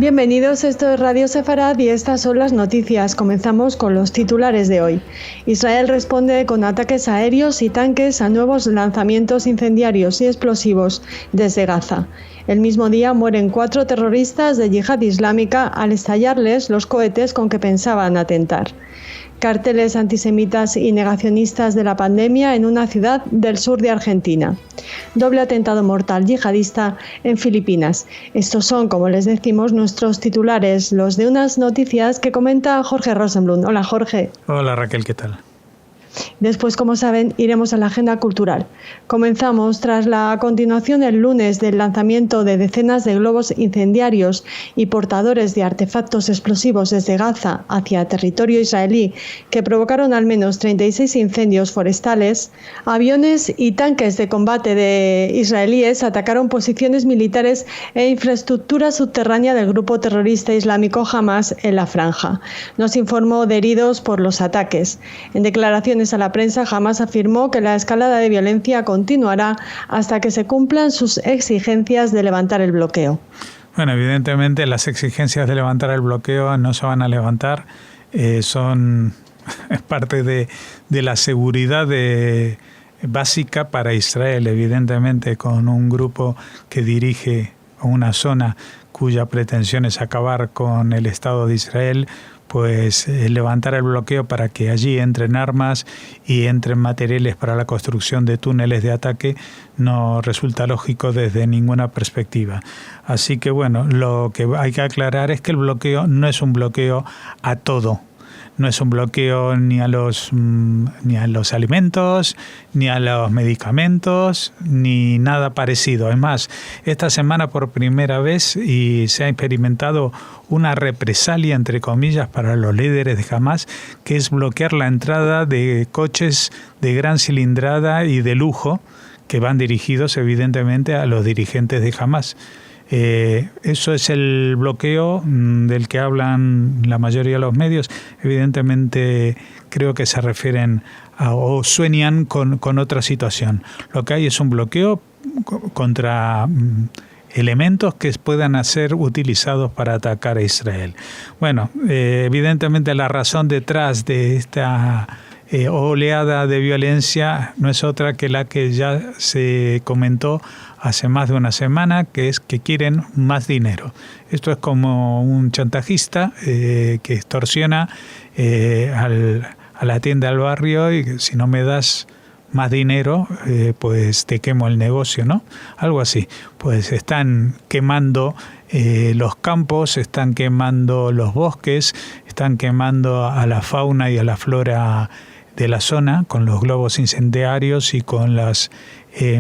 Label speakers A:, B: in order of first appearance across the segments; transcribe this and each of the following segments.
A: Bienvenidos, esto es Radio Sefarad y estas son las noticias. Comenzamos con los titulares de hoy. Israel responde con ataques aéreos y tanques a nuevos lanzamientos incendiarios y explosivos desde Gaza. El mismo día mueren 4 terroristas de Yihad Islámica al estallarles los cohetes con que pensaban atentar. Carteles antisemitas y negacionistas de la pandemia en una ciudad del sur de Argentina. Doble atentado mortal yihadista en Filipinas. Estos son, como les decimos, nuestros titulares, los de unas noticias que comenta Jorge Rosenblum. Hola, Jorge.
B: Hola, Raquel, ¿qué tal?
A: Después, como saben, iremos a la agenda cultural. Comenzamos tras la continuación el lunes del lanzamiento de decenas de globos incendiarios y portadores de artefactos explosivos desde Gaza hacia territorio israelí, que provocaron al menos 36 incendios forestales. Aviones y tanques de combate de israelíes atacaron posiciones militares e infraestructura subterránea del grupo terrorista islámico Hamas en la franja. No se informó de heridos por los ataques. En declaraciones a la prensa, Hamas afirmó que la escalada de violencia continuará hasta que se cumplan sus exigencias de levantar el bloqueo.
B: Bueno, evidentemente las exigencias de levantar el bloqueo no se van a levantar, es parte de la seguridad básica para Israel, evidentemente, con un grupo que dirige una zona cuya pretensión es acabar con el Estado de Israel. Pues levantar el bloqueo para que allí entren armas y entren materiales para la construcción de túneles de ataque no resulta lógico desde ninguna perspectiva. Así que bueno, lo que hay que aclarar es que el bloqueo no es un bloqueo a todo. No es un bloqueo ni a los alimentos, ni a los medicamentos, ni nada parecido. Es más, esta semana por primera vez se ha experimentado una represalia, entre comillas, para los líderes de Hamas, que es bloquear la entrada de coches de gran cilindrada y de lujo, que van dirigidos evidentemente a los dirigentes de Hamas. Eso es el bloqueo del que hablan la mayoría de los medios. Evidentemente creo que se refieren o sueñan con otra situación. Lo que hay es un bloqueo contra elementos que puedan ser utilizados para atacar a Israel. Bueno, evidentemente la razón detrás de esta oleada de violencia no es otra que la que ya se comentó hace más de una semana, que es que quieren más dinero. Esto es como un chantajista que extorsiona a la tienda del barrio y si no me das más dinero, pues te quemo el negocio, ¿no? Algo así. Pues están quemando los campos, están quemando los bosques, están quemando a la fauna y a la flora de la zona con los globos incendiarios y con los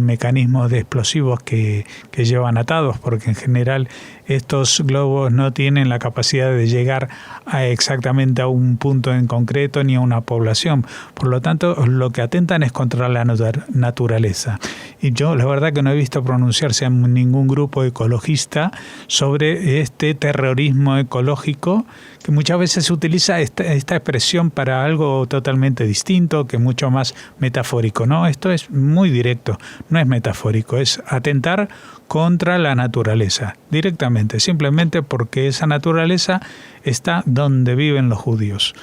B: mecanismos de explosivos que llevan atados, porque en general estos globos no tienen la capacidad de llegar exactamente a un punto en concreto ni a una población. Por lo tanto, lo que atentan es contra la naturaleza. Y yo la verdad que no he visto pronunciarse a ningún grupo ecologista sobre este terrorismo ecológico, que muchas veces se utiliza esta expresión para algo totalmente distinto, que mucho más metafórico, ¿no? Esto es muy directo, no es metafórico, es atentar contra la naturaleza, directamente, simplemente porque esa naturaleza está donde viven los judíos.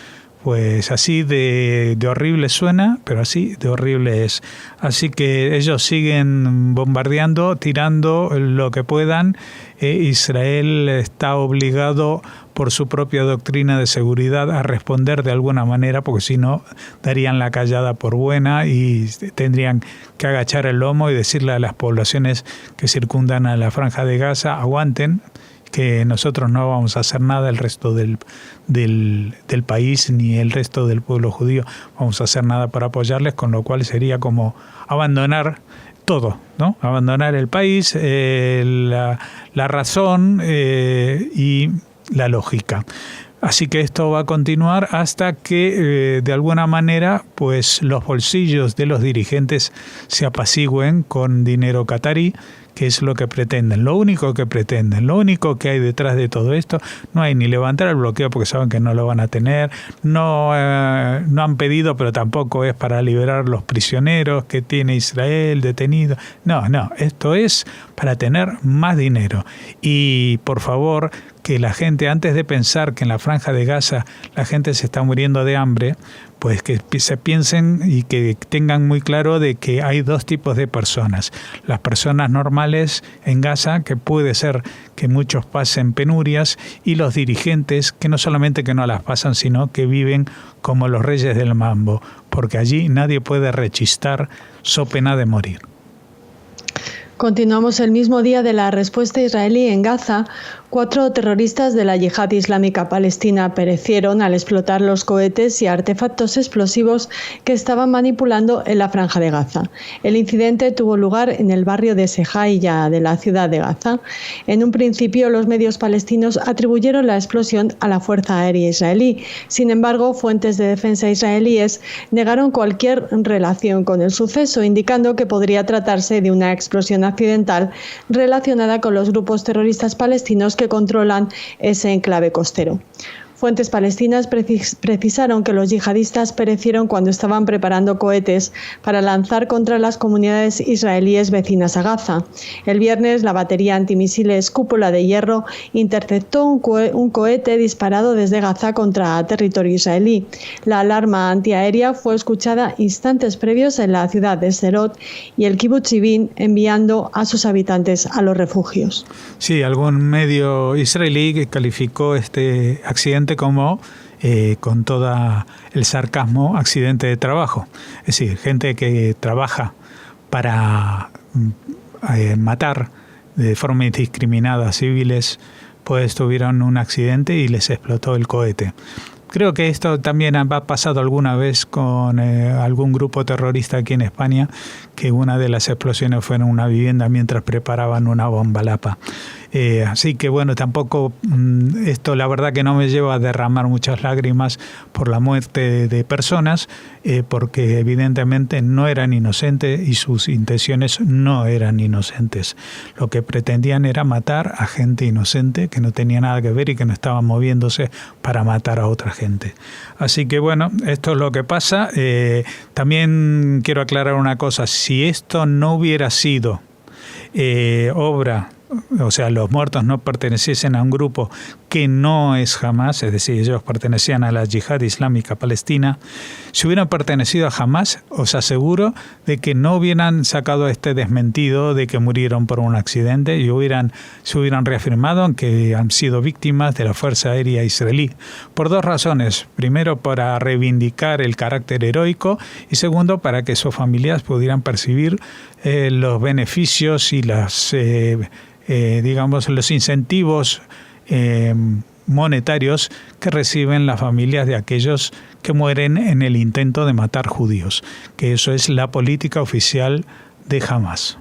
B: Pues así de horrible suena, pero así de horrible es. Así que ellos siguen bombardeando, tirando lo que puedan. Israel está obligado por su propia doctrina de seguridad a responder de alguna manera, porque si no darían la callada por buena y tendrían que agachar el lomo y decirle a las poblaciones que circundan a la Franja de Gaza, aguanten, que nosotros no vamos a hacer nada, el resto del país ni el resto del pueblo judío vamos a hacer nada para apoyarles, con lo cual sería como abandonar todo, ¿no? Abandonar el país, la razón y la lógica. Así que esto va a continuar hasta que de alguna manera pues los bolsillos de los dirigentes se apacigüen con dinero catarí, que es lo que pretenden, lo único que pretenden, lo único que hay detrás de todo esto. No hay ni levantar el bloqueo porque saben que no lo van a tener, no han pedido, pero tampoco es para liberar los prisioneros que tiene Israel detenidos. No, esto es para tener más dinero. Y por favor, que la gente, antes de pensar que en la Franja de Gaza la gente se está muriendo de hambre, pues que se piensen y que tengan muy claro de que hay dos tipos de personas. Las personas normales en Gaza, que puede ser que muchos pasen penurias, y los dirigentes que no solamente que no las pasan, sino que viven como los reyes del mambo, porque allí nadie puede rechistar so pena de morir.
A: Continuamos el mismo día de la respuesta israelí en Gaza. 4 terroristas de la Yihad Islámica Palestina perecieron al explotar los cohetes y artefactos explosivos que estaban manipulando en la Franja de Gaza. El incidente tuvo lugar en el barrio de Sejaïa de la ciudad de Gaza. En un principio, los medios palestinos atribuyeron la explosión a la Fuerza Aérea Israelí. Sin embargo, fuentes de defensa israelíes negaron cualquier relación con el suceso, indicando que podría tratarse de una explosión accidental relacionada con los grupos terroristas palestinos que controlan ese enclave costero. Fuentes palestinas precisaron que los yihadistas perecieron cuando estaban preparando cohetes para lanzar contra las comunidades israelíes vecinas a Gaza. El viernes, la batería antimisiles Cúpula de Hierro interceptó un cohete disparado desde Gaza contra territorio israelí. La alarma antiaérea fue escuchada instantes previos en la ciudad de Sderot y el Kibbutz Yivin, enviando a sus habitantes a los refugios.
B: Sí, algún medio israelí que calificó este accidente como, con todo el sarcasmo, accidente de trabajo. Es decir, gente que trabaja para matar de forma indiscriminada a civiles, pues tuvieron un accidente y les explotó el cohete. Creo que esto también ha pasado alguna vez con algún grupo terrorista aquí en España, que una de las explosiones fue en una vivienda mientras preparaban una bomba lapa. Así que bueno, tampoco esto la verdad que no me lleva a derramar muchas lágrimas por la muerte de personas, porque evidentemente no eran inocentes y sus intenciones no eran inocentes. Lo que pretendían era matar a gente inocente que no tenía nada que ver y que no estaba moviéndose para matar a otra gente. Así que bueno, esto es lo que pasa. También quiero aclarar una cosa: si esto no hubiera sido obra, o sea, los muertos no perteneciesen a un grupo que no es Hamás, es decir, ellos pertenecían a la Yihad Islámica Palestina, si hubieran pertenecido a Hamás, os aseguro de que no hubieran sacado este desmentido de que murieron por un accidente y se hubieran reafirmado que han sido víctimas de la Fuerza Aérea Israelí, por dos razones. Primero, para reivindicar el carácter heroico, y segundo, para que sus familias pudieran percibir los beneficios y los incentivos monetarios que reciben las familias de aquellos que mueren en el intento de matar judíos, que eso es la política oficial de Hamás.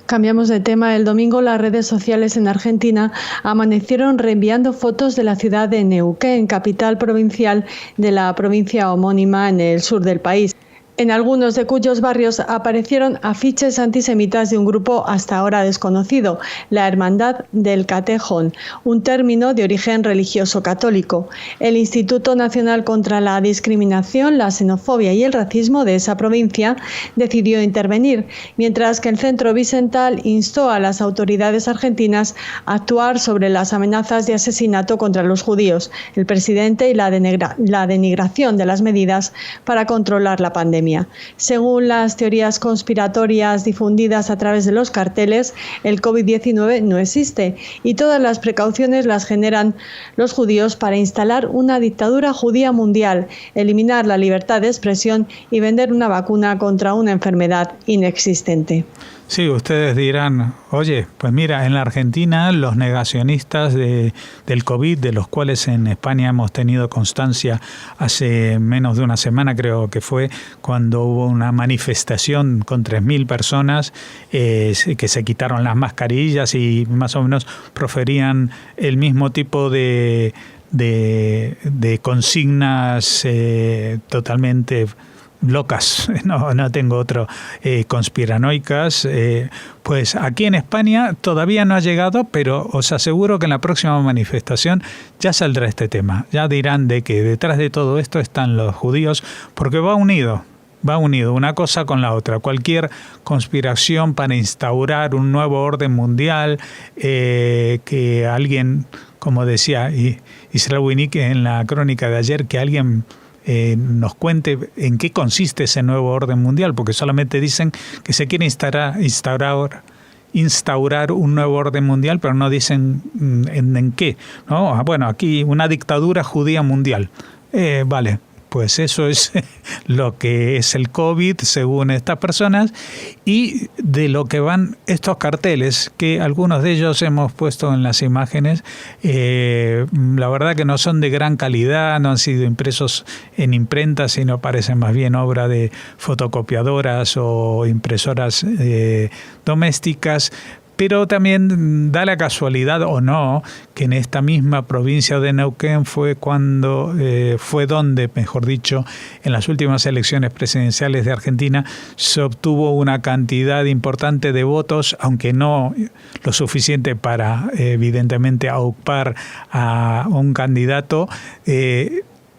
A: Cambiamos de tema. El domingo las redes sociales en Argentina amanecieron reenviando fotos de la ciudad de Neuquén, capital provincial de la provincia homónima en el sur del país, en algunos de cuyos barrios aparecieron afiches antisemitas de un grupo hasta ahora desconocido, la Hermandad del Catejón, un término de origen religioso católico. El Instituto Nacional contra la Discriminación, la Xenofobia y el Racismo de esa provincia decidió intervenir, mientras que el Centro Vicental instó a las autoridades argentinas a actuar sobre las amenazas de asesinato contra los judíos, el presidente y la denigración de las medidas para controlar la pandemia. Según las teorías conspiratorias difundidas a través de los carteles, el COVID-19 no existe y todas las precauciones las generan los judíos para instalar una dictadura judía mundial, eliminar la libertad de expresión y vender una vacuna contra una enfermedad inexistente.
B: Sí, ustedes dirán, oye, pues mira, en la Argentina los negacionistas del COVID, de los cuales en España hemos tenido constancia hace menos de una semana, creo que fue, cuando hubo una manifestación con 3.000 personas que se quitaron las mascarillas y más o menos proferían el mismo tipo de consignas totalmente locas, no tengo otro, conspiranoicas, pues aquí en España todavía no ha llegado, pero os aseguro que en la próxima manifestación ya saldrá este tema. Ya dirán de que detrás de todo esto están los judíos, porque va unido una cosa con la otra. Cualquier conspiración para instaurar un nuevo orden mundial, que alguien, como decía Israel Winnick en la crónica de ayer, que alguien nos cuente en qué consiste ese nuevo orden mundial, porque solamente dicen que se quiere instaurar un nuevo orden mundial, pero no dicen en qué, ¿no? Bueno, aquí una dictadura judía mundial. Vale. Pues eso es lo que es el COVID, según estas personas, y de lo que van estos carteles, que algunos de ellos hemos puesto en las imágenes. La verdad que no son de gran calidad, no han sido impresos en imprenta, sino parecen más bien obra de fotocopiadoras o impresoras domésticas. Pero también da la casualidad o no que en esta misma provincia de Neuquén fue donde, mejor dicho, en las últimas elecciones presidenciales de Argentina se obtuvo una cantidad importante de votos, aunque no lo suficiente para, evidentemente, aupar a un candidato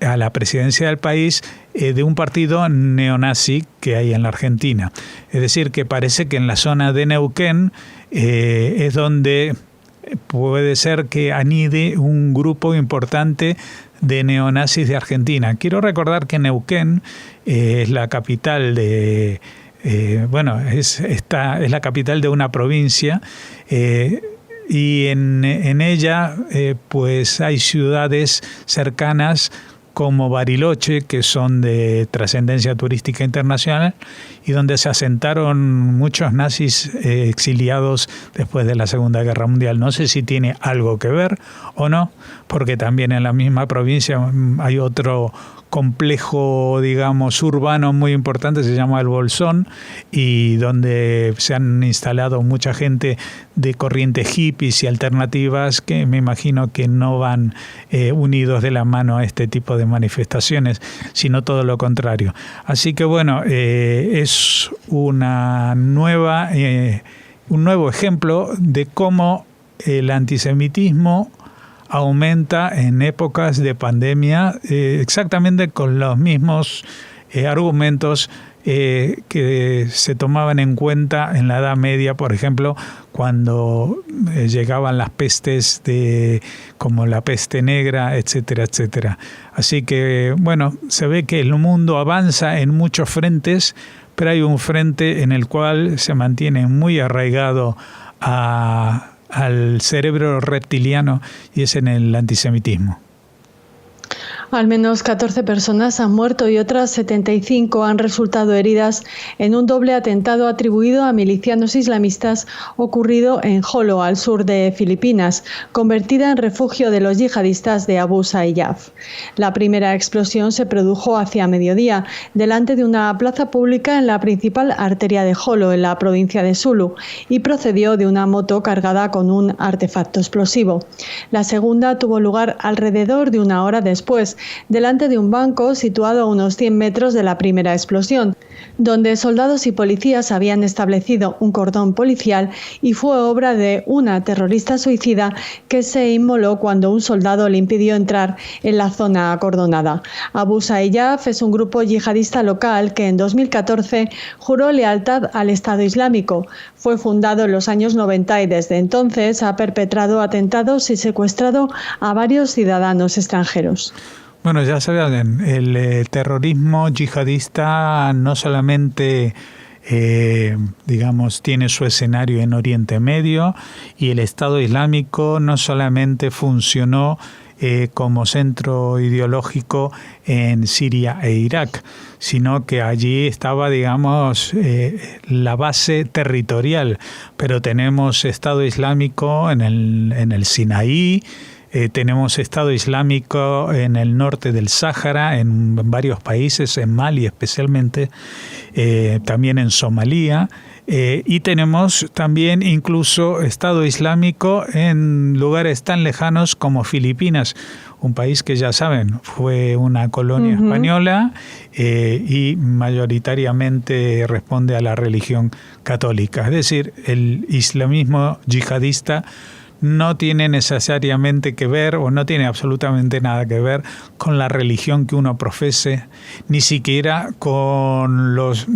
B: a la presidencia del país, de un partido neonazi que hay en la Argentina. Es decir, que parece que en la zona de Neuquén es donde puede ser que anide un grupo importante de neonazis de Argentina. Quiero recordar que Neuquén es la capital es la capital de una provincia, y en ella pues hay ciudades cercanas como Bariloche, que son de trascendencia turística internacional y donde se asentaron muchos nazis exiliados después de la Segunda Guerra Mundial. No sé si tiene algo que ver o no, porque también en la misma provincia hay otro complejo, digamos, urbano muy importante, se llama El Bolsón, y donde se han instalado mucha gente de corrientes hippies y alternativas que me imagino que no van unidos de la mano a este tipo de manifestaciones, sino todo lo contrario. Así que bueno, es un nuevo ejemplo de cómo el antisemitismo aumenta en épocas de pandemia, exactamente con los mismos argumentos que se tomaban en cuenta en la Edad Media, por ejemplo, cuando llegaban las pestes como la peste negra, etcétera, etcétera. Así que, bueno, se ve que el mundo avanza en muchos frentes, pero hay un frente en el cual se mantiene muy arraigado al cerebro reptiliano, y es en el antisemitismo.
A: Al menos 14 personas han muerto y otras 75 han resultado heridas en un doble atentado atribuido a milicianos islamistas ocurrido en Jolo, al sur de Filipinas, convertida en refugio de los yihadistas de Abu Sayyaf. La primera explosión se produjo hacia mediodía, delante de una plaza pública en la principal arteria de Jolo, en la provincia de Sulu, y procedió de una moto cargada con un artefacto explosivo. La segunda tuvo lugar alrededor de una hora después, delante de un banco situado a unos 100 metros de la primera explosión, donde soldados y policías habían establecido un cordón policial, y fue obra de una terrorista suicida que se inmoló cuando un soldado le impidió entrar en la zona acordonada. Abu Sayyaf es un grupo yihadista local que en 2014 juró lealtad al Estado Islámico. Fue fundado en los años 90 y desde entonces ha perpetrado atentados y secuestrado a varios ciudadanos extranjeros.
B: Bueno, ya saben, el terrorismo yihadista no solamente tiene su escenario en Oriente Medio, y el Estado Islámico no solamente funcionó como centro ideológico en Siria e Irak, sino que allí estaba, la base territorial. Pero tenemos Estado Islámico en el Sinaí, tenemos Estado Islámico en el norte del Sáhara, en varios países, en Mali especialmente, también en Somalia, y tenemos también incluso Estado Islámico en lugares tan lejanos como Filipinas, un país que ya saben, fue una colonia española y mayoritariamente responde a la religión católica. Es decir, el islamismo yihadista no tiene necesariamente que ver, o no tiene absolutamente nada que ver con la religión que uno profese, ni siquiera los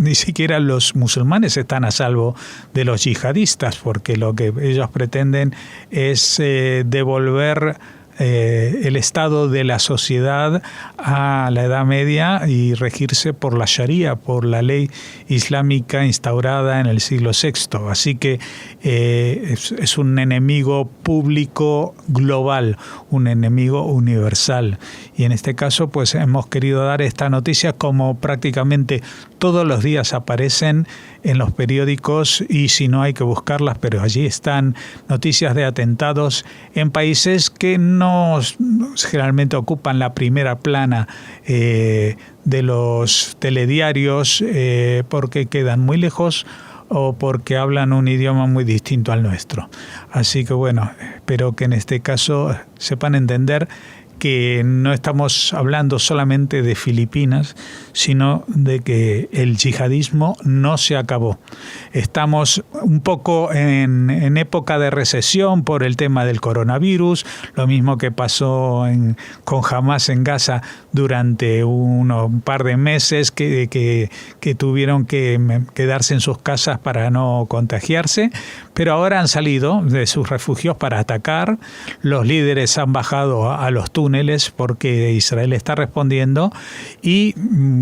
B: musulmanes están a salvo de los yihadistas, porque lo que ellos pretenden es devolver el estado de la sociedad a la Edad Media y regirse por la Sharia, por la ley islámica instaurada en el siglo VI. Así que es un enemigo público global, un enemigo universal. Y en este caso, pues hemos querido dar esta noticia como prácticamente todos los días aparecen en los periódicos, y si no hay que buscarlas, pero allí están noticias de atentados en países que no generalmente ocupan la primera plana de los telediarios porque quedan muy lejos o porque hablan un idioma muy distinto al nuestro. Así que bueno, espero que en este caso sepan entender que no estamos hablando solamente de Filipinas, sino de que el yihadismo no se acabó. Estamos un poco en época de recesión por el tema del coronavirus, lo mismo que pasó con Hamas en Gaza durante un par de meses que tuvieron que quedarse en sus casas para no contagiarse, pero ahora han salido de sus refugios para atacar. Los líderes han bajado a los túneles porque Israel está respondiendo, y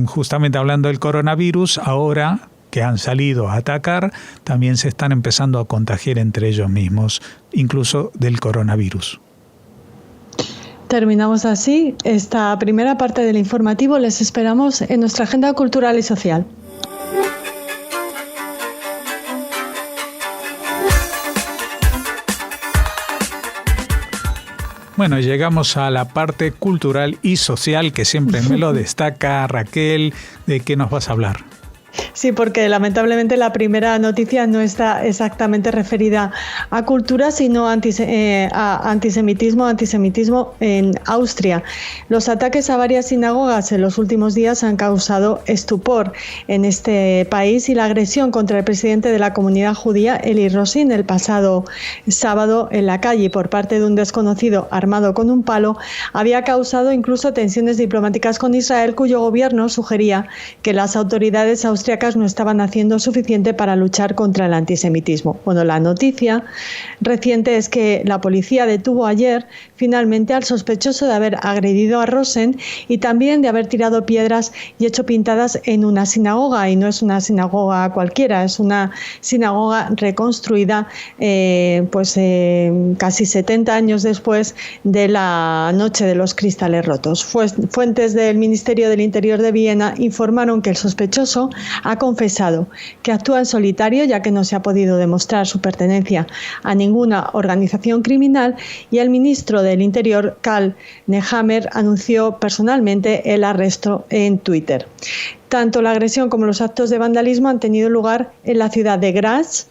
B: justamente hablando del coronavirus, ahora que han salido a atacar, también se están empezando a contagiar entre ellos mismos, incluso del coronavirus.
A: Terminamos así esta primera parte del informativo. Les esperamos en nuestra agenda cultural y social.
B: Bueno, llegamos a la parte cultural y social que siempre me lo destaca Raquel. ¿De qué nos vas a hablar?
A: Sí, porque lamentablemente la primera noticia no está exactamente referida a cultura, sino a antisemitismo en Austria. Los ataques a varias sinagogas en los últimos días han causado estupor en este país, y la agresión contra el presidente de la comunidad judía, Eli Rosin, el pasado sábado en la calle por parte de un desconocido armado con un palo, había causado incluso tensiones diplomáticas con Israel, cuyo gobierno sugería que las autoridades austriacas no estaban haciendo suficiente para luchar contra el antisemitismo. Bueno, la noticia reciente es que la policía detuvo ayer finalmente al sospechoso de haber agredido a Rosen y también de haber tirado piedras y hecho pintadas en una sinagoga, y no es una sinagoga cualquiera, es una sinagoga reconstruida casi 70 años después de la Noche de los Cristales Rotos. Fuentes del Ministerio del Interior de Viena informaron que el sospechoso ha confesado que actúa en solitario, ya que no se ha podido demostrar su pertenencia a ninguna organización criminal, y el ministro del Interior, Karl Nehammer, anunció personalmente el arresto en Twitter. Tanto la agresión como los actos de vandalismo han tenido lugar en la ciudad de Graz.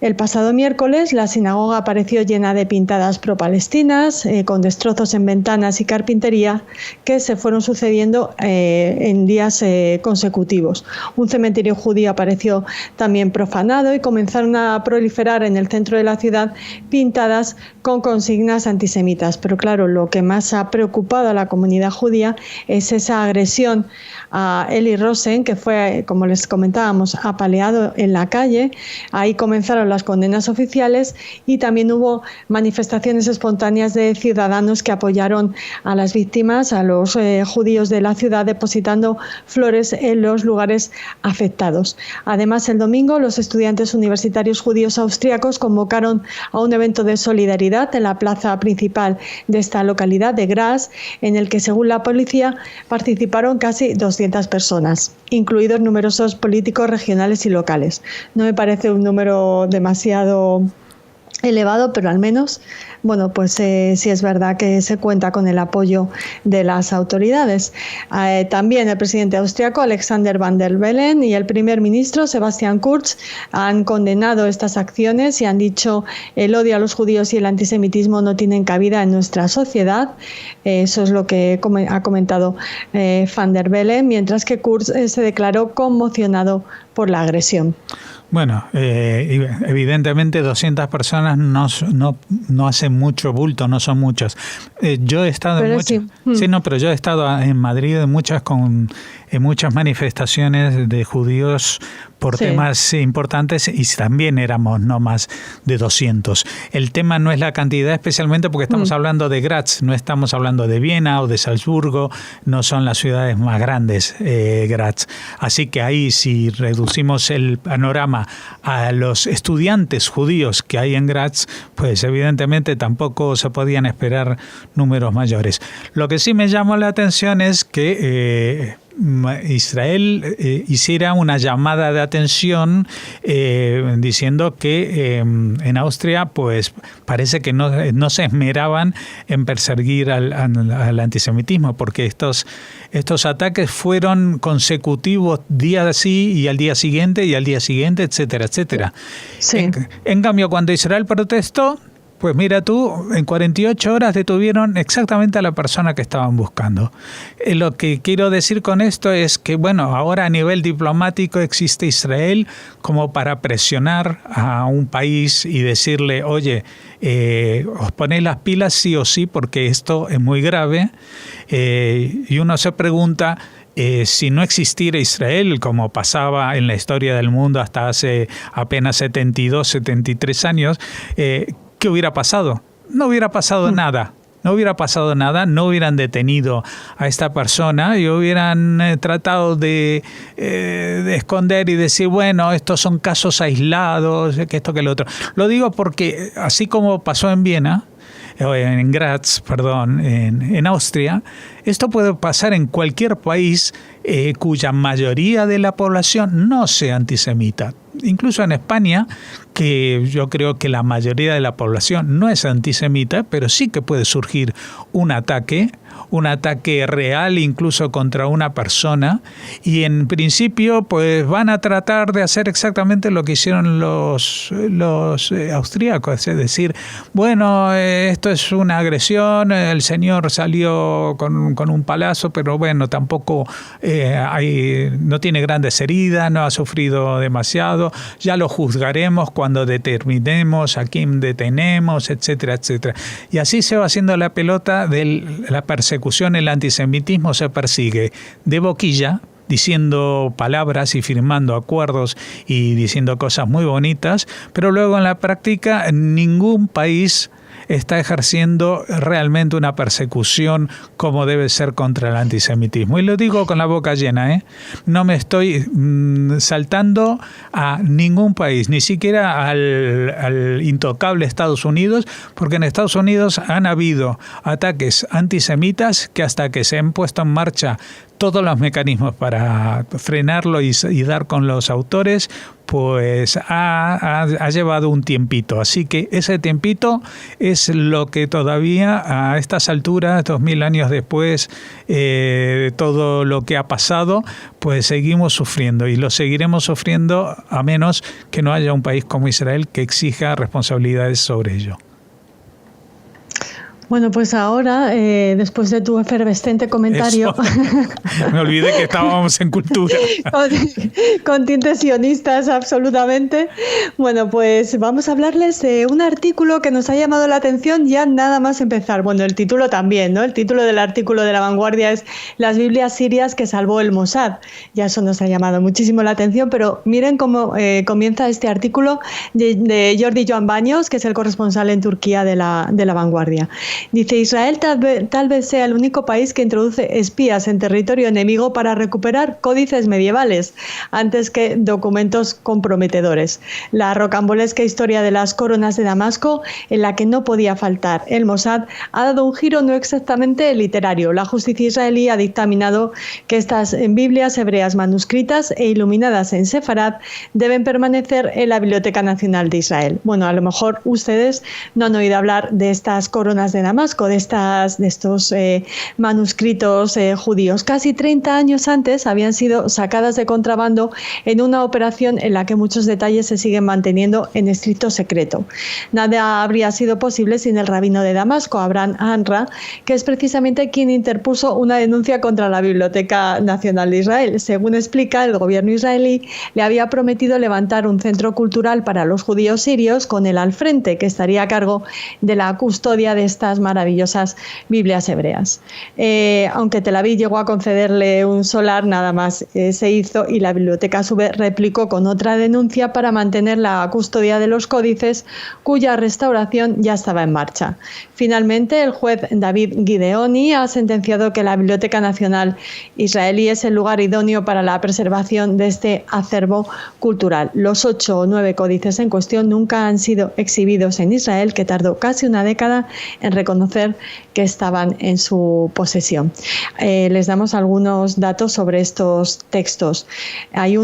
A: El pasado miércoles, la sinagoga apareció llena de pintadas pro-palestinas, con destrozos en ventanas y carpintería que se fueron sucediendo en días consecutivos. Un cementerio judío apareció también profanado, y comenzaron a proliferar en el centro de la ciudad pintadas con consignas antisemitas. Pero claro, lo que más ha preocupado a la comunidad judía es esa agresión a Eli Rosen, que fue, como les comentábamos, apaleado en la calle. Ahí comenzaron las condenas oficiales, y también hubo manifestaciones espontáneas de ciudadanos que apoyaron a las víctimas, a los judíos de la ciudad, depositando flores en los lugares afectados. Además, el domingo, los estudiantes universitarios judíos austríacos convocaron a un evento de solidaridad en la plaza principal de esta localidad de Graz, en el que, según la policía, participaron casi 200 personas, incluidos numerosos políticos regionales y locales. No me parece un número demasiado elevado, pero al menos, bueno, pues sí es verdad que se cuenta con el apoyo de las autoridades. También el presidente austriaco Alexander Van der Bellen y el primer ministro Sebastian Kurz han condenado estas acciones y han dicho el odio a los judíos y el antisemitismo no tienen cabida en nuestra sociedad. Eso es lo que ha comentado Van der Bellen, mientras que Kurz se declaró conmocionado por la agresión.
B: Bueno, evidentemente 200 personas no hacen mucho bulto, no son muchas. Yo he estado en muchas, pero yo he estado en Madrid en muchas manifestaciones de judíos por temas importantes y también éramos no más de 200. El tema no es la cantidad, especialmente porque estamos hablando de Graz, no estamos hablando de Viena o de Salzburgo, no son las ciudades más grandes, Graz. Así que ahí, si reducimos el panorama a los estudiantes judíos que hay en Graz, pues evidentemente tampoco se podían esperar números mayores. Lo que sí me llamó la atención es que Israel hiciera una llamada de atención diciendo que en Austria pues parece que no se esmeraban en perseguir al antisemitismo, porque estos ataques fueron consecutivos día sí y al día siguiente, etcétera, etcétera.
A: Sí.
B: En cambio, cuando Israel protestó, pues mira tú, en 48 horas detuvieron exactamente a la persona que estaban buscando. Lo que quiero decir con esto es que, bueno, ahora a nivel diplomático existe Israel como para presionar a un país y decirle, oye, os ponéis las pilas sí o sí porque esto es muy grave. Y uno se pregunta, si no existiera Israel, como pasaba en la historia del mundo hasta hace apenas 72, 73 años, ¿qué hubiera pasado? No hubiera pasado nada. No hubiera pasado nada, no hubieran detenido a esta persona y hubieran tratado de esconder y decir, bueno, estos son casos aislados, que esto, que lo otro. Lo digo porque, así como pasó en Graz, en Austria, esto puede pasar en cualquier país cuya mayoría de la población no sea antisemita. Incluso en España, que yo creo que la mayoría de la población no es antisemita, pero sí que puede surgir un ataque real incluso contra una persona, y en principio pues van a tratar de hacer exactamente lo que hicieron los austríacos, es decir, bueno, esto es una agresión, el señor salió con un palazo, pero bueno, tampoco no tiene grandes heridas, no ha sufrido demasiado, ya lo juzgaremos cuando determinemos a quién detenemos, etcétera, etcétera. Y así se va haciendo la pelota de la persecución. El antisemitismo se persigue de boquilla, diciendo palabras y firmando acuerdos y diciendo cosas muy bonitas, pero luego en la práctica ningún país está ejerciendo realmente una persecución como debe ser contra el antisemitismo. Y lo digo con la boca llena, no me estoy saltando a ningún país, ni siquiera al intocable Estados Unidos, porque en Estados Unidos han habido ataques antisemitas que hasta que se han puesto en marcha todos los mecanismos para frenarlo y dar con los autores, pues ha llevado un tiempito. Así que ese tiempito es lo que todavía a estas alturas, 2000 años después, todo lo que ha pasado, pues seguimos sufriendo y lo seguiremos sufriendo a menos que no haya un país como Israel que exija responsabilidades sobre ello.
A: Bueno, pues ahora, después de tu efervescente comentario...
B: Me olvidé que estábamos en cultura.
A: con tintes sionistas, absolutamente. Bueno, pues vamos a hablarles de un artículo que nos ha llamado la atención ya nada más empezar. Bueno, el título también, ¿no? El título del artículo de La Vanguardia es Las Biblias sirias que salvó el Mossad. Ya eso nos ha llamado muchísimo la atención, pero miren cómo comienza este artículo de Jordi Joan Baños, que es el corresponsal en Turquía de La Vanguardia. Dice, Israel tal vez sea el único país que introduce espías en territorio enemigo para recuperar códices medievales antes que documentos comprometedores. La rocambolesca historia de las coronas de Damasco, en la que no podía faltar el Mossad, ha dado un giro no exactamente literario. La justicia israelí ha dictaminado que estas Biblias hebreas manuscritas e iluminadas en Sefarad deben permanecer en la Biblioteca Nacional de Israel. Bueno, a lo mejor ustedes no han oído hablar de estas coronas de Damasco, de estos manuscritos judíos. Casi 30 años antes habían sido sacadas de contrabando en una operación en la que muchos detalles se siguen manteniendo en estricto secreto. Nada habría sido posible sin el rabino de Damasco, Abraham Anra, que es precisamente quien interpuso una denuncia contra la Biblioteca Nacional de Israel. Según explica, el gobierno israelí le había prometido levantar un centro cultural para los judíos sirios con él al frente, que estaría a cargo de la custodia de estas maravillosas Biblias hebreas. Aunque Tel Aviv llegó a concederle un solar, nada más se hizo, y la biblioteca a su vez replicó con otra denuncia para mantener la custodia de los códices, cuya restauración ya estaba en marcha. Finalmente, el juez David Gideoni ha sentenciado que la Biblioteca Nacional israelí es el lugar idóneo para la preservación de este acervo cultural. Los 8 o 9 códices en cuestión nunca han sido exhibidos en Israel, que tardó casi una década en reconocer que estaban en su posesión. Les damos algunos datos sobre estos textos. Hay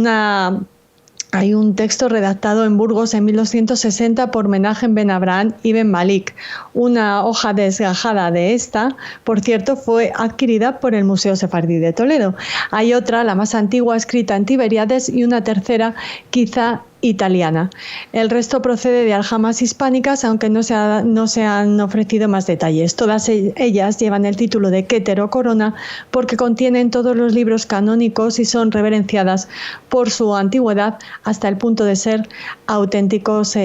A: un texto redactado en Burgos en 1260 por Menachem ben Abraham ibn Malik. Una hoja desgajada de esta, por cierto, fue adquirida por el Museo Sefardí de Toledo. Hay otra, la más antigua, escrita en Tiberíades, y una tercera, quizá italiana. El resto procede de aljamas hispánicas, aunque no se han ofrecido más detalles. Todas ellas llevan el título de Keter o corona porque contienen todos los libros canónicos y son reverenciadas por su antigüedad hasta el punto de ser auténticos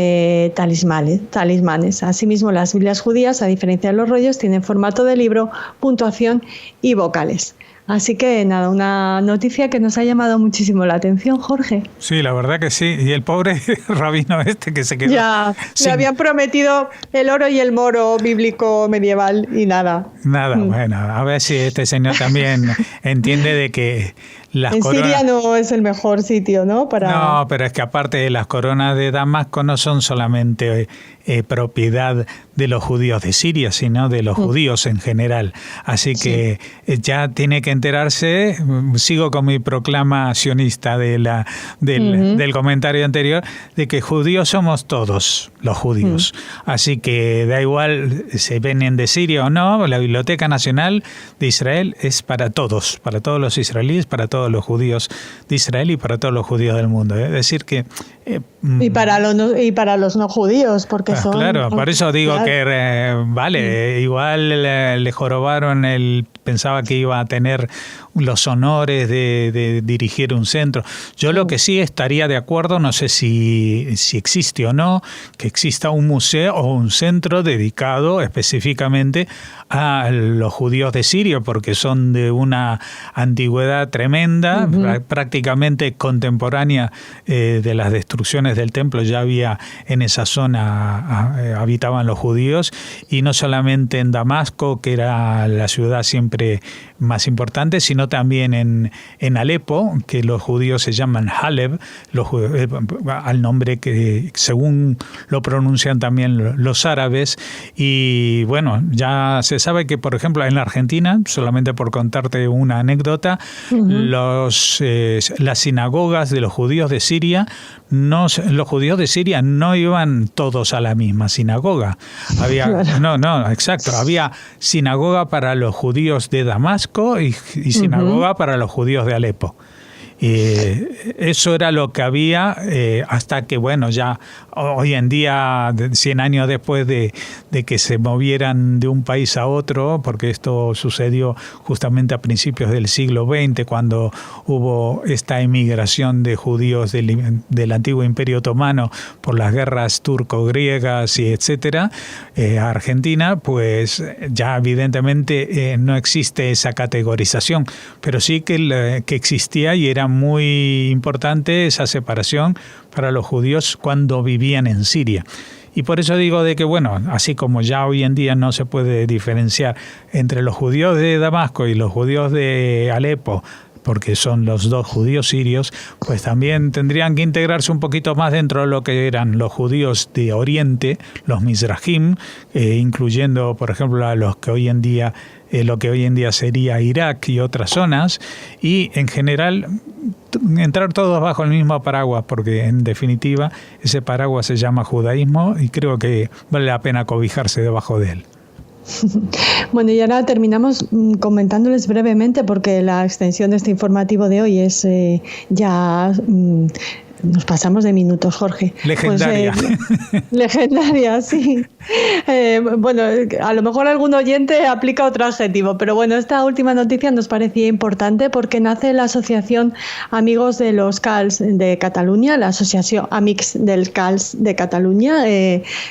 A: talismanes. Asimismo, las Biblias judías, a diferencia de los rollos, tienen formato de libro, puntuación y vocales. Así que nada, una noticia que nos ha llamado muchísimo la atención, Jorge.
B: Sí, la verdad que sí. Y el pobre rabino que se quedó.
A: Ya, le habían prometido el oro y el moro bíblico medieval y nada.
B: Nada, bueno, a ver si este señor también entiende de que las coronas...
A: Siria no es el mejor sitio, ¿no?
B: No, pero es que aparte de las coronas de Damasco no son solamente propiedad de los judíos de Siria, sino de los judíos en general. Así que ya tiene que enterarse, sigo con mi proclama sionista del comentario anterior, de que judíos somos todos los judíos. Así que da igual si vienen de Siria o no, la Biblioteca Nacional de Israel es para todos los israelíes, para todos los judíos de Israel y para todos los judíos del mundo. Es decir que...
A: y para los no judíos, porque son...
B: Claro, por eso digo que igual le jorobaron, pensaba que iba a tener los honores de dirigir un centro. Yo lo que sí estaría de acuerdo, no sé si existe o no, que exista un museo o un centro dedicado específicamente a los judíos de Siria, porque son de una antigüedad tremenda, prácticamente contemporánea de las destrucciones del templo. Ya había en esa zona, habitaban los judíos, y no solamente en Damasco, que era la ciudad siempre más importante, sino también en Alepo, que los judíos se llaman Haleb, al nombre que según lo pronuncian también los árabes. Y bueno, ya se sabe que, por ejemplo, en la Argentina, solamente por contarte una anécdota, las sinagogas de los judíos de Siria, los judíos de Siria no iban todos a la misma sinagoga. Había había sinagoga para los judíos de Damasco y sinagoga para los judíos de Alepo. Eso era lo que había hasta que, bueno, ya hoy en día, 100 años después de que se movieran de un país a otro, porque esto sucedió justamente a principios del siglo XX, cuando hubo esta emigración de judíos del antiguo Imperio Otomano por las guerras turco-griegas y etcétera, a Argentina, pues ya evidentemente no existe esa categorización, pero sí que existía, y era muy importante esa separación para los judíos cuando vivían en Siria. Y por eso digo de que, bueno, así como ya hoy en día no se puede diferenciar entre los judíos de Damasco y los judíos de Alepo, porque son los dos judíos sirios, pues también tendrían que integrarse un poquito más dentro de lo que eran los judíos de Oriente, los Mizrahim, incluyendo, por ejemplo, a los que hoy en día, lo que hoy en día sería Irak y otras zonas, y en general entrar todos bajo el mismo paraguas, porque en definitiva ese paraguas se llama judaísmo y creo que vale la pena cobijarse debajo de él.
A: Bueno, y ahora terminamos comentándoles brevemente, porque la extensión de este informativo de hoy es ya... nos pasamos de minutos, Jorge.
B: Legendaria.
A: Pues, legendaria, sí. Bueno, a lo mejor algún oyente aplica otro adjetivo, pero bueno, esta última noticia nos parecía importante porque nace la Asociación Amigos de los Calç de Cataluña, la Asociación Amics del Calç de Cataluña,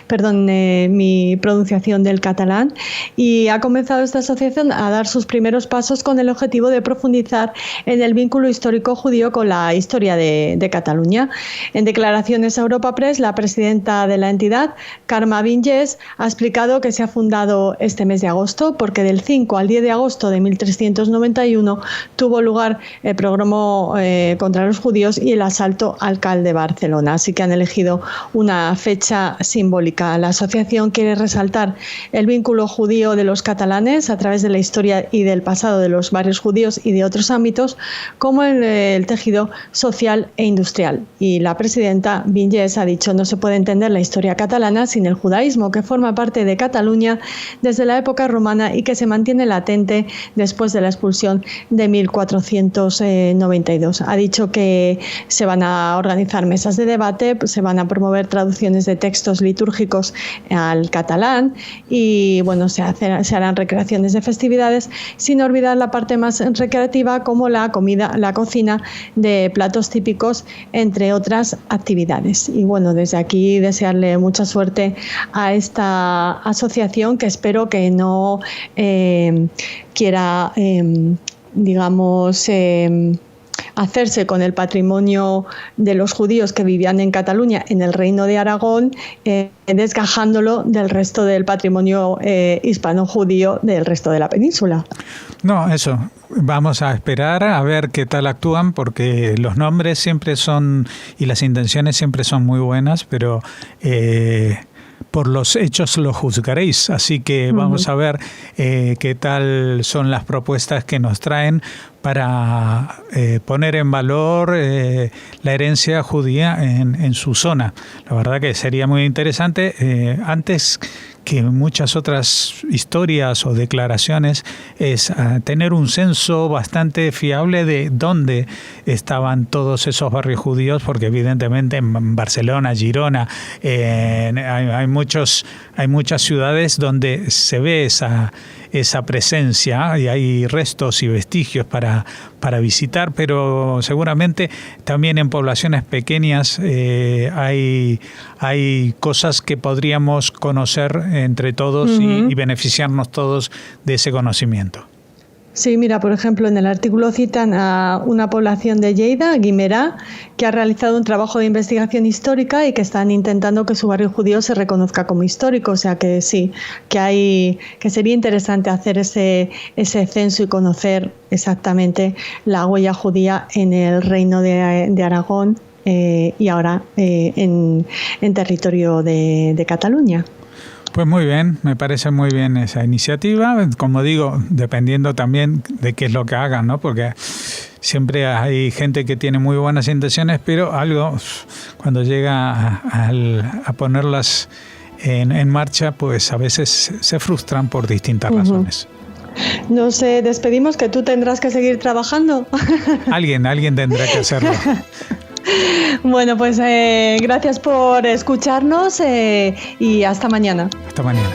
A: perdón mi pronunciación del catalán, y ha comenzado esta asociación a dar sus primeros pasos con el objetivo de profundizar en el vínculo histórico judío con la historia de Cataluña. En declaraciones a Europa Press, la presidenta de la entidad, Carme Vinges, ha explicado que se ha fundado este mes de agosto porque del 5 al 10 de agosto de 1391 tuvo lugar el pogromo contra los judíos y el asalto al Cal de Barcelona. Así que han elegido una fecha simbólica. La asociación quiere resaltar el vínculo judío de los catalanes a través de la historia y del pasado de los barrios judíos y de otros ámbitos, como el tejido social e industrial. Y la presidenta Vinges ha dicho: no se puede entender la historia catalana sin el judaísmo, que forma parte de Cataluña desde la época romana y que se mantiene latente después de la expulsión de 1492. Ha dicho que se van a organizar mesas de debate, se van a promover traducciones de textos litúrgicos al catalán y bueno, se harán recreaciones de festividades, sin olvidar la parte más recreativa como la comida, la cocina de platos típicos, entre otras actividades. Y bueno, desde aquí desearle mucha suerte a esta asociación, que espero que no quiera, hacerse con el patrimonio de los judíos que vivían en Cataluña, en el Reino de Aragón, desgajándolo del resto del patrimonio hispano-judío del resto de la península.
B: No, eso. Vamos a esperar a ver qué tal actúan, porque los nombres siempre son y las intenciones siempre son muy buenas, pero por los hechos los juzgaréis. Así que vamos a ver qué tal son las propuestas que nos traen para poner en valor la herencia judía en su zona. La verdad que sería muy interesante. Antes que muchas otras historias o declaraciones, es tener un censo bastante fiable de dónde estaban todos esos barrios judíos, porque evidentemente en Barcelona, Girona, hay muchas ciudades donde se ve esa presencia y hay restos y vestigios para visitar, pero seguramente también en poblaciones pequeñas hay cosas que podríamos conocer entre todos y beneficiarnos todos de ese conocimiento.
A: Sí, mira, por ejemplo, en el artículo citan a una población de Lleida, Guimerá, que ha realizado un trabajo de investigación histórica y que están intentando que su barrio judío se reconozca como histórico. O sea que sí, que sería interesante hacer ese censo y conocer exactamente la huella judía en el Reino de Aragón y ahora en territorio de Cataluña.
B: Pues muy bien, me parece muy bien esa iniciativa. Como digo, dependiendo también de qué es lo que hagan, ¿no? Porque siempre hay gente que tiene muy buenas intenciones, pero algo, cuando llega a ponerlas en marcha, pues a veces se frustran por distintas razones.
A: Nos despedimos, que tú tendrás que seguir trabajando.
B: Alguien tendrá que hacerlo.
A: Bueno, pues gracias por escucharnos y hasta mañana.
B: Hasta mañana.